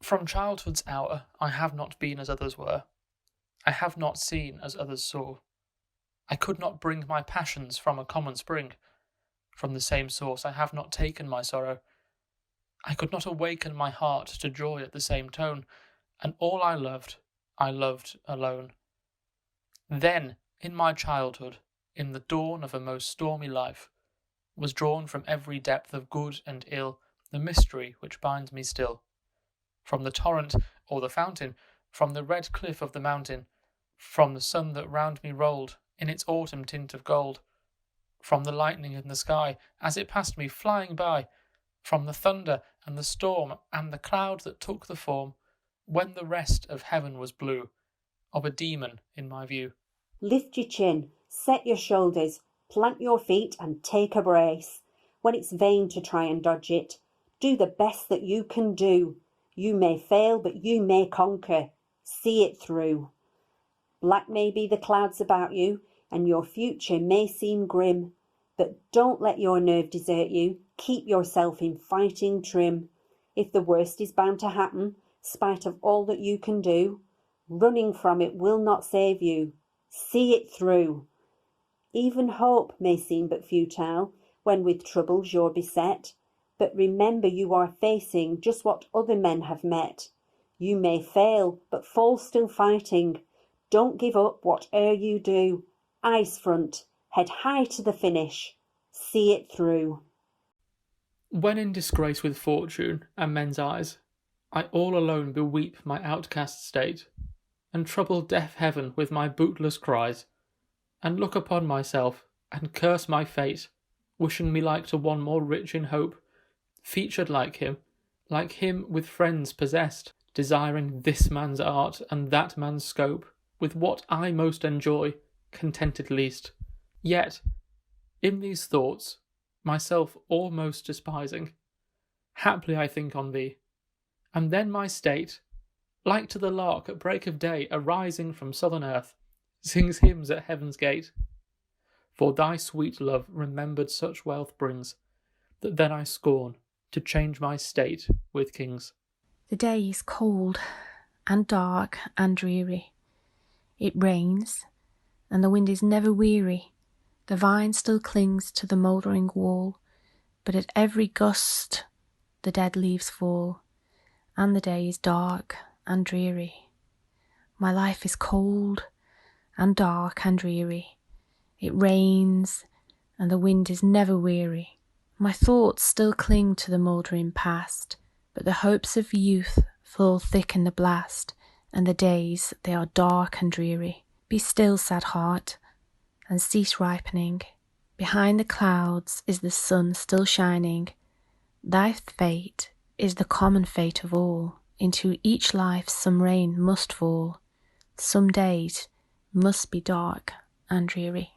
From childhood's hour I have not been as others were. I have not seen as others saw. I could not bring my passions from a common spring. From the same source I have not taken my sorrow. I could not awaken my heart to joy at the same tone, and all I loved alone. Then, in my childhood, in the dawn of a most stormy life, was drawn from every depth of good and ill the mystery which binds me still. From the torrent or the fountain, from the red cliff of the mountain, from the sun that round me rolled in its autumn tint of gold, from the lightning in the sky as it passed me flying by, from the thunder and the storm and the cloud that took the form, when the rest of heaven was blue, of a demon in my view. Lift your chin, set your shoulders, plant your feet and take a brace. When it's vain to try and dodge it, do the best that you can do. You may fail, but you may conquer. See it through. Black may be the clouds about you, and your future may seem grim, but don't let your nerve desert you. Keep yourself in fighting trim. If the worst is bound to happen, spite of all that you can do, running from it will not save you. See it through. Even hope may seem but futile when with troubles you're beset, but remember you are facing just what other men have met. You may fail, but fall still fighting. Don't give up whate'er you do. Eyes front, head high to the finish. See it through. When in disgrace with fortune and men's eyes, I all alone beweep my outcast state, and trouble deaf heaven with my bootless cries, and look upon myself, and curse my fate, wishing me like to one more rich in hope, featured like him with friends possessed, desiring this man's art and that man's scope, with what I most enjoy, contented least. Yet, in these thoughts, myself almost despising, haply I think on thee, and then my state, like to the lark at break of day arising from southern earth, sings hymns at heaven's gate. For thy sweet love remembered such wealth brings, that then I scorn to change my state with kings. The day is cold and dark and dreary. It rains, and the wind is never weary. The vine still clings to the mouldering wall, but at every gust the dead leaves fall, and the day is dark and dreary. My life is cold and dark and dreary. It rains, and the wind is never weary. My thoughts still cling to the mouldering past, but the hopes of youth fall thick in the blast, and the days, they are dark and dreary. Be still, sad heart, and cease ripening. Behind the clouds is the sun still shining. Thy fate is the common fate of all. Into each life some rain must fall. Some days must be dark and dreary.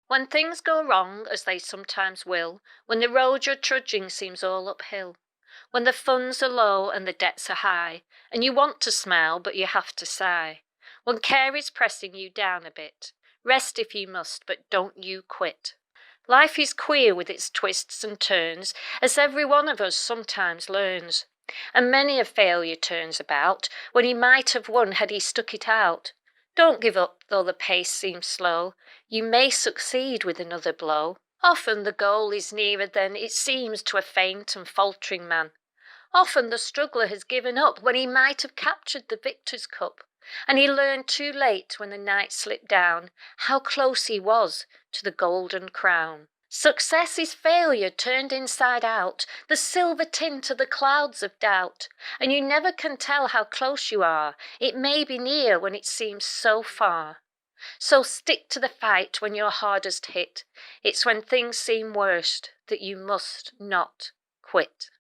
When things go wrong, as they sometimes will, when the road you're trudging seems all uphill, when the funds are low and the debts are high, and you want to smile but you have to sigh, when care is pressing you down a bit, rest if you must, but don't you quit. Life is queer with its twists and turns, as every one of us sometimes learns, and many a failure turns about, when he might have won had he stuck it out. Don't give up though the pace seems slow, you may succeed with another blow. Often the goal is nearer than it seems to a faint and faltering man. Often the struggler has given up when he might have captured the victor's cup, and he learned too late when the night slipped down how close he was to the golden crown. Success is failure turned inside out, the silver tint of the clouds of doubt, and you never can tell how close you are. It may be near when it seems so far. So stick to the fight when you're hardest hit. It's when things seem worst that you must not quit.